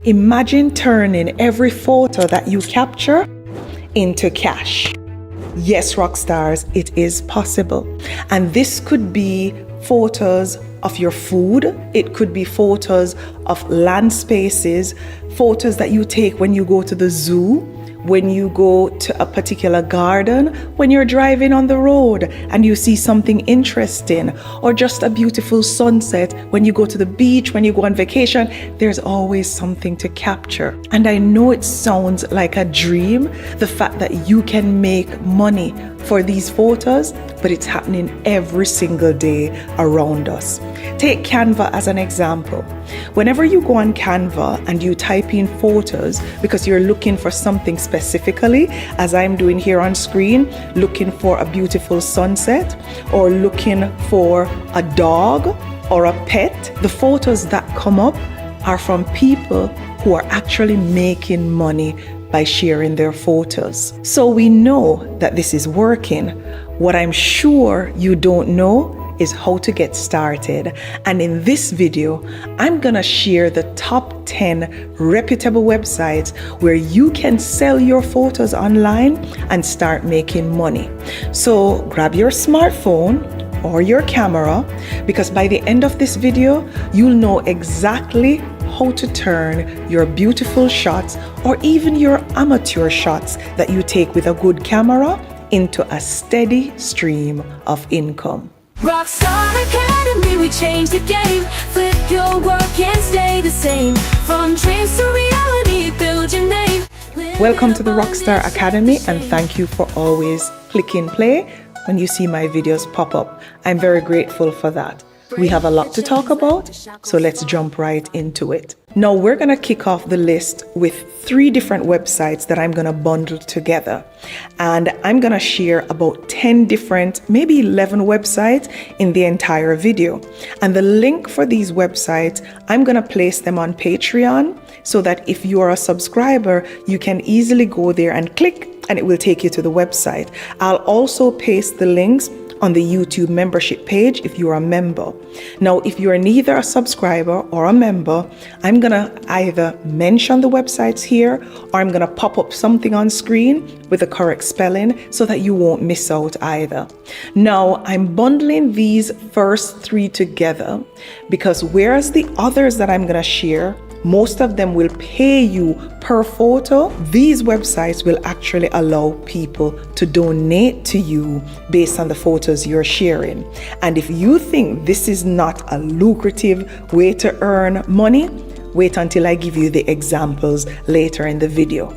Imagine turning every photo that you capture into cash. Yes, rock stars, it is possible. And this could be photos of your food. It could be photos of land spaces, photos that you take when you go to the zoo, when you go to a particular garden, when you're driving on the road and you see something interesting, or just a beautiful sunset when you go to the beach, when you go on vacation. There's always something to capture. And I know it sounds like a dream, the fact that you can make money for these photos, but it's happening every single day around us. Take Canva as an example. Whenever you go on Canva and you type in photos because you're looking for something specifically, as I'm doing here on screen, looking for a beautiful sunset or looking for a dog or a pet, the photos that come up are from people who are actually making money by sharing their photos. So we know that this is working. What I'm sure you don't know is how to get started. And in this video, I'm gonna share the top 10 reputable websites where you can sell your photos online and start making money. So grab your smartphone or your camera, because by the end of this video, you'll know exactly how to turn your beautiful shots or even your amateur shots that you take with a good camera into a steady stream of income. Rockstar Academy, we change the game. Flip your work and stay the same. From dreams to reality, build your name. Welcome to the Rockstar Academy, and thank you for always clicking play when you see my videos pop up. I'm very grateful for that. We have a lot to talk about, so let's jump right into it. Now we're gonna kick off the list with 3 different websites that I'm gonna bundle together. And I'm gonna share about 10 different, maybe 11 websites in the entire video. And the link for these websites, I'm gonna place them on Patreon so that if you are a subscriber, you can easily go there and click and it will take you to the website. I'll also paste the links on the YouTube membership page if you're a member. Now, if you're neither a subscriber or a member, I'm gonna either mention the websites here or I'm gonna pop up something on screen with the correct spelling so that you won't miss out either. Now, I'm bundling these first 3 together because whereas the others that I'm gonna share, most of them will pay you per photo, these websites will actually allow people to donate to you based on the photos you're sharing. And if you think this is not a lucrative way to earn money, wait until I give you the examples later in the video.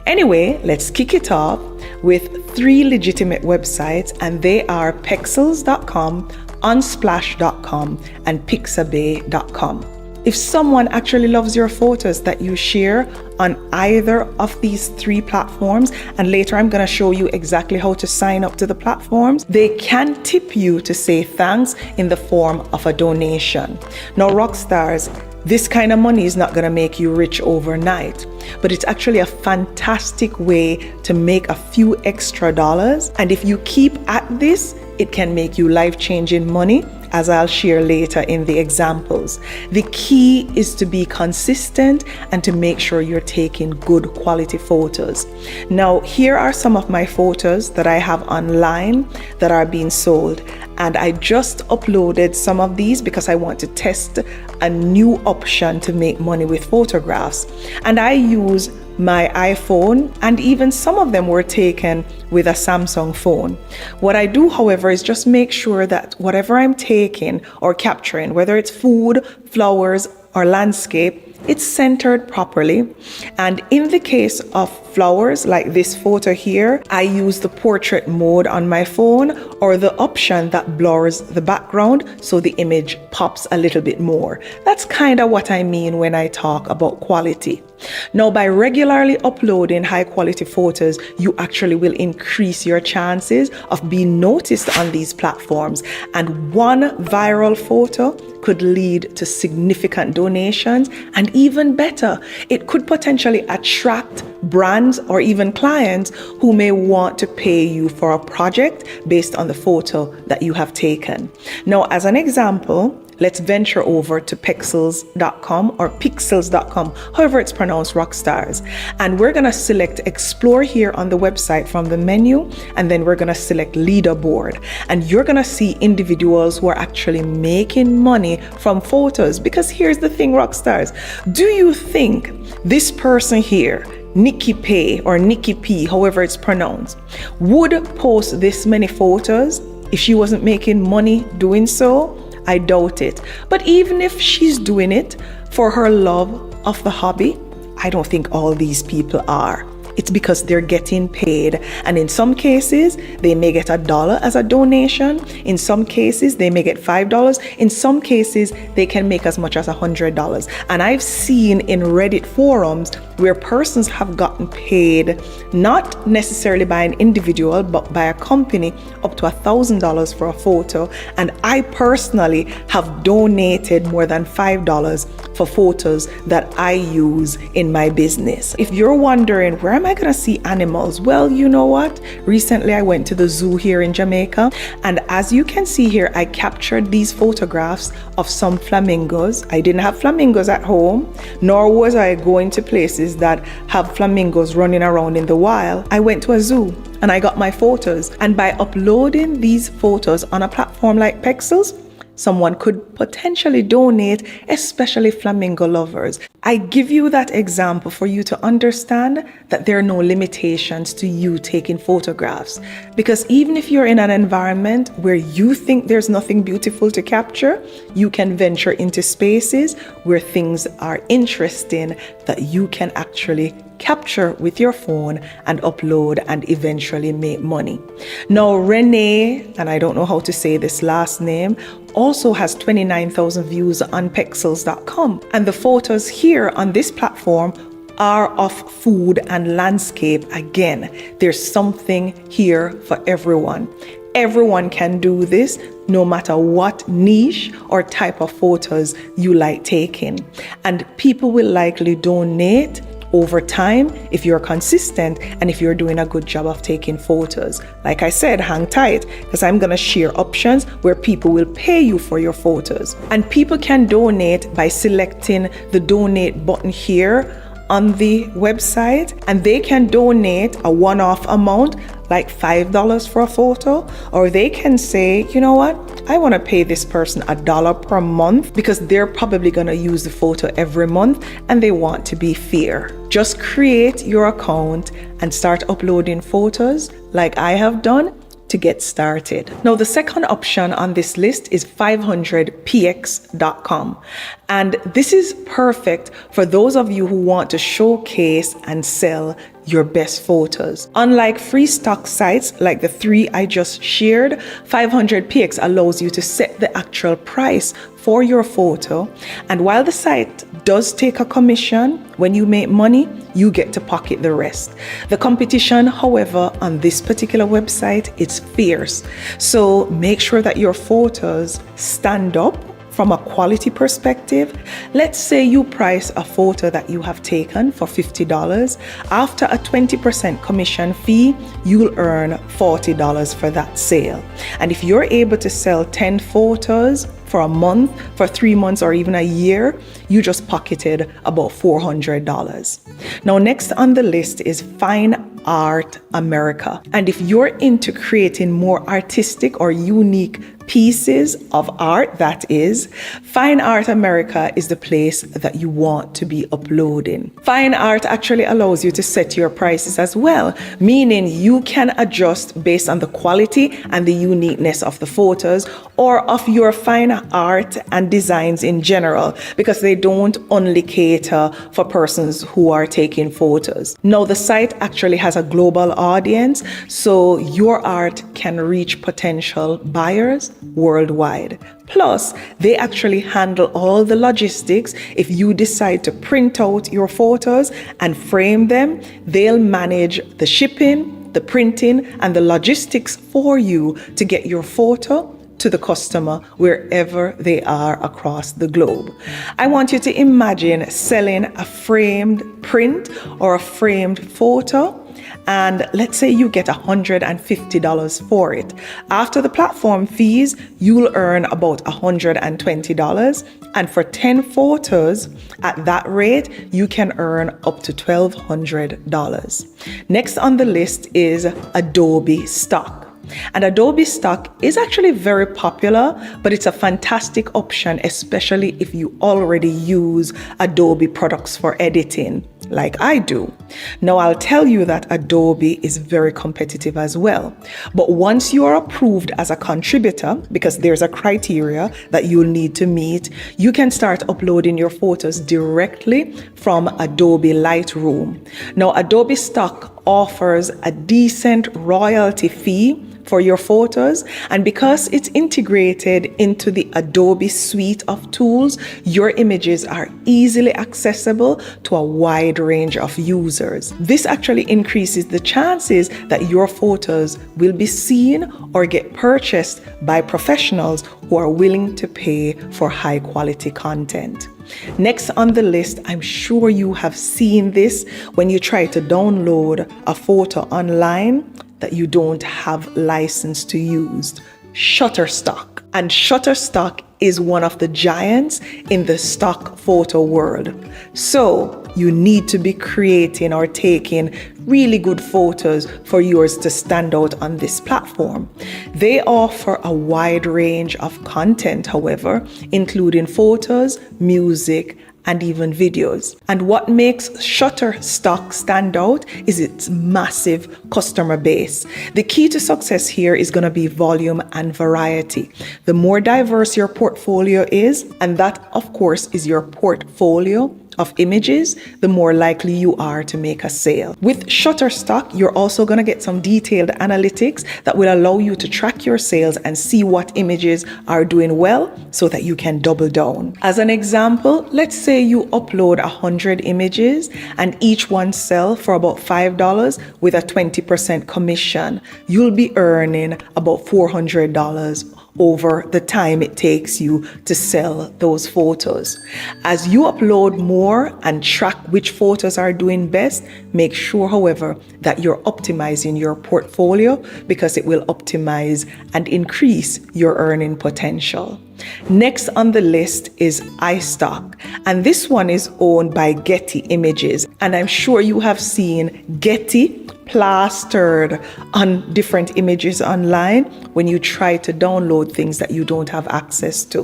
Anyway, let's kick it off with 3 legitimate websites, and they are Pexels.com, Unsplash.com, and Pixabay.com. If someone actually loves your photos that you share on either of these 3 platforms, and later I'm gonna show you exactly how to sign up to the platforms, they can tip you to say thanks in the form of a donation. Now, rock stars, this kind of money is not gonna make you rich overnight, but it's actually a fantastic way to make a few extra dollars. And if you keep at this, it can make you life-changing money, as I'll share later in the examples. The key is to be consistent and to make sure you're taking good quality photos. Now, here are some of my photos that I have online that are being sold. And I just uploaded some of these because I want to test a new option to make money with photographs. And I use my iPhone, and even some of them were taken with a Samsung phone. What I do, however, is just make sure that whatever I'm taking or capturing, whether it's food, flowers, or landscape, it's centered properly. And in the case of flowers, like this photo here, I use the portrait mode on my phone, or the option that blurs the background so the image pops a little bit more. That's kind of what I mean when I talk about quality. Now, by regularly uploading high quality photos, you actually will increase your chances of being noticed on these platforms. And one viral photo could lead to significant donations, and even better, it could potentially attract brands or even clients who may want to pay you for a project based on the photo that you have taken. Now, as an example, let's venture over to pexels.com or pixels.com, however it's pronounced, Rockstars. And we're going to select explore here on the website from the menu, and then we're going to select leaderboard. And you're going to see individuals who are actually making money from photos. Because here's the thing, Rockstars, do you think this person here, Nikki P or Nikki P, however it's pronounced, would post this many photos if she wasn't making money doing so? I doubt it. But even if she's doing it for her love of the hobby, I don't think all these people are. It's because they're getting paid. And in some cases, they may get $1 as a donation. In some cases, they may get $5. In some cases, they can make as much as $100. And I've seen in Reddit forums where persons have gotten paid, not necessarily by an individual, but by a company, up to $1,000 for a photo. And I personally have donated more than $5 for photos that I use in my business. If you're wondering, where am I going to see animals? Well, you know what? Recently, I went to the zoo here in Jamaica. And as you can see here, I captured these photographs of some flamingos. I didn't have flamingos at home, nor was I going to places that have flamingos running around in the wild. I went to a zoo and I got my photos. And by uploading these photos on a platform like Pexels, someone could potentially donate, especially flamingo lovers. I give you that example for you to understand that there are no limitations to you taking photographs. Because even if you're in an environment where you think there's nothing beautiful to capture, you can venture into spaces where things are interesting that you can actually capture with your phone and upload and eventually make money. Now, Renee, and I don't know how to say this last name, also has 29,000 views on pexels.com. And the photos here on this platform are of food and landscape. Again, there's something here for everyone. Everyone can do this, no matter what niche or type of photos you like taking. And people will likely donate over time if you're consistent and if you're doing a good job of taking photos. Like I said, hang tight, because I'm going to share options where people will pay you for your photos. And people can donate by selecting the donate button here on the website, and they can donate a one-off amount like $5 for a photo, or they can say, you know what, I want to pay this person $1 per month because they're probably going to use the photo every month and they want to be fair. Just create your account and start uploading photos like I have done to get started. Now, the second option on this list is 500px.com. And this is perfect for those of you who want to showcase and sell your best photos. Unlike free stock sites like the 3 I just shared, 500px allows you to set the actual price for your photo. And while the site does take a commission, when you make money, you get to pocket the rest. The competition, however, on this particular website, it's fierce. So make sure that your photos stand up from a quality perspective. Let's say you price a photo that you have taken for $50. After a 20% commission fee, you'll earn $40 for that sale. And if you're able to sell 10 photos for a month, for 3 months, or even a year, you just pocketed about $400. Now, next on the list is Fine Art America. And if you're into creating more artistic or unique pieces of art, that is, Fine Art America is the place that you want to be uploading. Fine Art actually allows you to set your prices as well, meaning you can adjust based on the quality and the uniqueness of the photos or of your fine art and designs in general, because they don't only cater for persons who are taking photos. Now, the site actually has a global audience, so your art can reach potential buyers worldwide. Plus, they actually handle all the logistics. If you decide to print out your photos and frame them, they'll manage the shipping, the printing, and the logistics for you to get your photo to the customer wherever they are across the globe. I want you to imagine selling a framed print or a framed photo and let's say you get $150 for it. After the platform fees, you'll earn about $120. And for 10 photos at that rate, you can earn up to $1,200. Next on the list is Adobe Stock. And Adobe Stock is actually very popular, but it's a fantastic option, especially if you already use Adobe products for editing, like I do. Now, I'll tell you that Adobe is very competitive as well. But once you are approved as a contributor, because there's a criteria that you'll need to meet, you can start uploading your photos directly from Adobe Lightroom. Now, Adobe Stock offers a decent royalty fee for your photos, and because it's integrated into the Adobe suite of tools, your images are easily accessible to a wide range of users. This actually increases the chances that your photos will be seen or get purchased by professionals who are willing to pay for high quality content. Next on the list, I'm sure you have seen this when you try to download a photo online that you don't have license to use: Shutterstock. And Shutterstock is one of the giants in the stock photo world. So you need to be creating or taking really good photos for yours to stand out on this platform. They offer a wide range of content, however, including photos, music, and even videos. And what makes Shutterstock stand out is its massive customer base. The key to success here is going to be volume and variety. The more diverse your portfolio is, and that of course is your portfolio of images, the more likely you are to make a sale. With Shutterstock, you're also going to get some detailed analytics that will allow you to track your sales and see what images are doing well so that you can double down. As an example, let's say you upload 100 images and each one sell for about $5 with a 20% commission. You'll be earning about $400 over the time it takes you to sell those photos. As you upload more and track which photos are doing best, make sure, however, that you're optimizing your portfolio, because it will optimize and increase your earning potential. Next on the list is iStock, and this one is owned by Getty Images, and I'm sure you have seen Getty plastered on different images online when you try to download things that you don't have access to.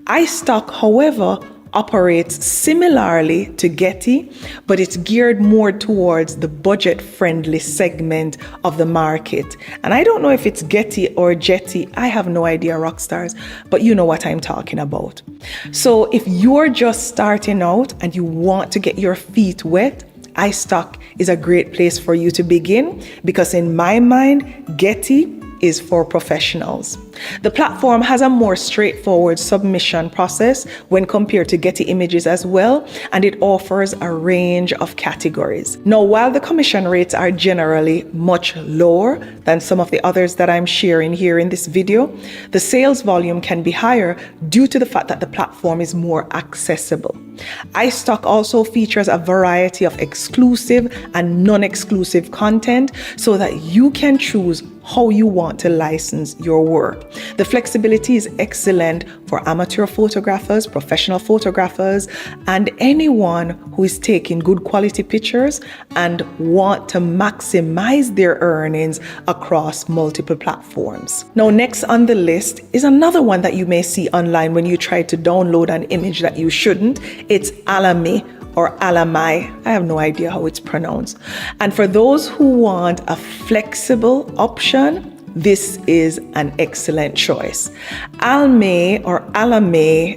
iStock, however, operates similarly to Getty, but it's geared more towards the budget-friendly segment of the market. And I don't know if it's Getty or Jetty, I have no idea, Rockstars, but you know what I'm talking about. So if you're just starting out and you want to get your feet wet, iStock is a great place for you to begin, because in my mind, Getty is for professionals. The platform has a more straightforward submission process when compared to Getty Images as well, and it offers a range of categories. Now, while the commission rates are generally much lower than some of the others that I'm sharing here in this video, the sales volume can be higher due to the fact that the platform is more accessible. iStock also features a variety of exclusive and non-exclusive content so that you can choose how you want to license your work. The flexibility is excellent for amateur photographers, professional photographers, and anyone who is taking good quality pictures and want to maximize their earnings across multiple platforms. Now, next on the list is another one that you may see online when you try to download an image that you shouldn't. It's Alamy or Alamy. I have no idea how it's pronounced. And for those who want a flexible option, this is an excellent choice. Alamy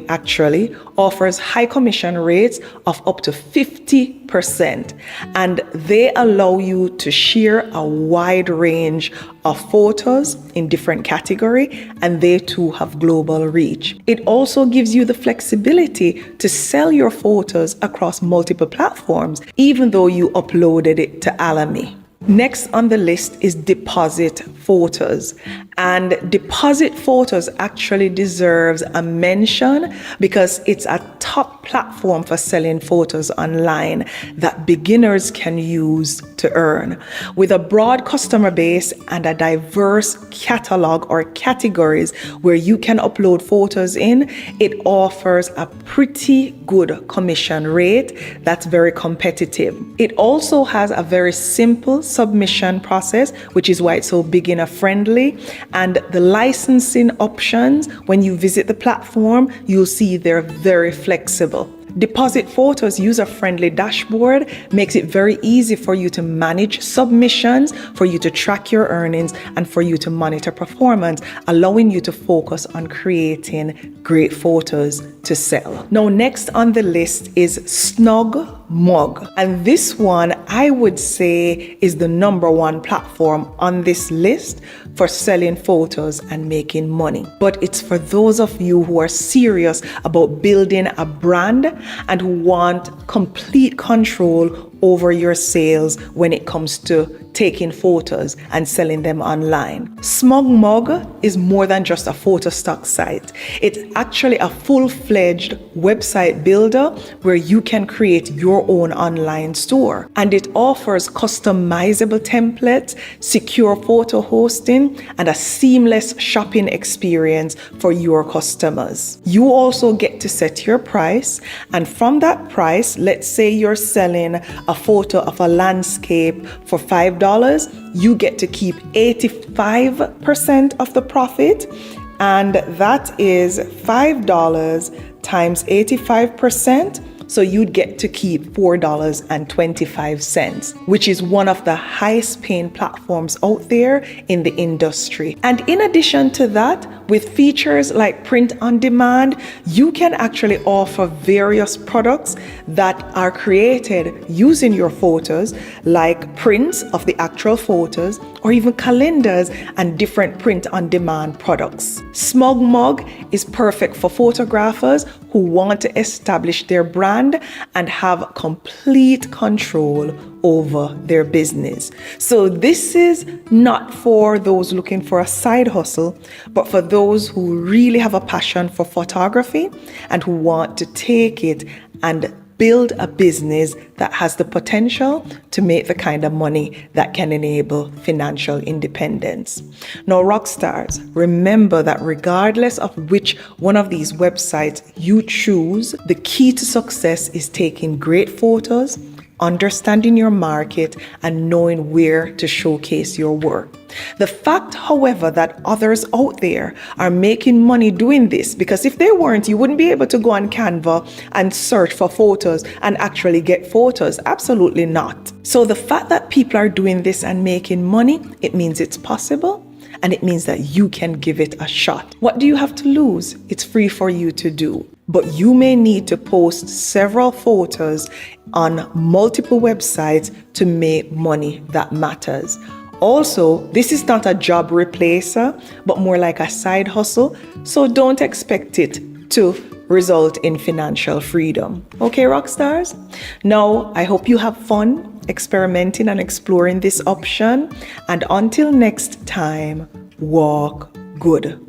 actually offers high commission rates of up to 50%, and they allow you to share a wide range of photos in different categories, and they too have global reach. It also gives you the flexibility to sell your photos across multiple platforms, even though you uploaded it to Alamy. Next on the list is deposit photos. And deposit photos actually deserves a mention because it's a top platform for selling photos online that beginners can use to earn. With a broad customer base and a diverse catalog or categories where you can upload photos in, it offers a pretty good commission rate that's very competitive. It also has a very simple submission process, which is why it's so beginner friendly. And the licensing options, when you visit the platform, you'll see they're very flexible. Deposit Photos user-friendly dashboard makes it very easy for you to manage submissions, for you to track your earnings, and for you to monitor performance, allowing you to focus on creating great photos to sell. Now, next on the list is SnugMug. And this one, I would say, is the #1 platform on this list for selling photos and making money. But it's for those of you who are serious about building a brand and who want complete control over your sales when it comes to taking photos and selling them online. SnugMug is more than just a photo stock site. It's actually a full-fledged website builder where you can create your own online store. And it offers customizable templates, secure photo hosting, and a seamless shopping experience for your customers. You also get to set your price, and from that price, let's say you're selling a photo of a landscape for $5, you get to keep 85% of the profit, and that is $5 times 85%. So you'd get to keep $4.25, which is one of the highest paying platforms out there in the industry. And in addition to that, with features like print on demand, you can actually offer various products that are created using your photos, like prints of the actual photos, or even calendars and different print on demand products. SnugMug is perfect for photographers who want to establish their brand and have complete control over their business. So this is not for those looking for a side hustle, but for those who really have a passion for photography and who want to take it and build a business that has the potential to make the kind of money that can enable financial independence. Now, rock stars, remember that regardless of which one of these websites you choose, the key to success is taking great photos, understanding your market, and knowing where to showcase your work. The fact, however, that others out there are making money doing this, because if they weren't, you wouldn't be able to go on Canva and search for photos and actually get photos. Absolutely not. So the fact that people are doing this and making money, it means it's possible. And it means that you can give it a shot. What do you have to lose? It's free for you to do. But you may need to post several photos on multiple websites to make money that matters. Also, this is not a job replacer, but more like a side hustle. So don't expect it to result in financial freedom. Okay, rock stars? Now, I hope you have fun experimenting and exploring this option. And until next time, walk good.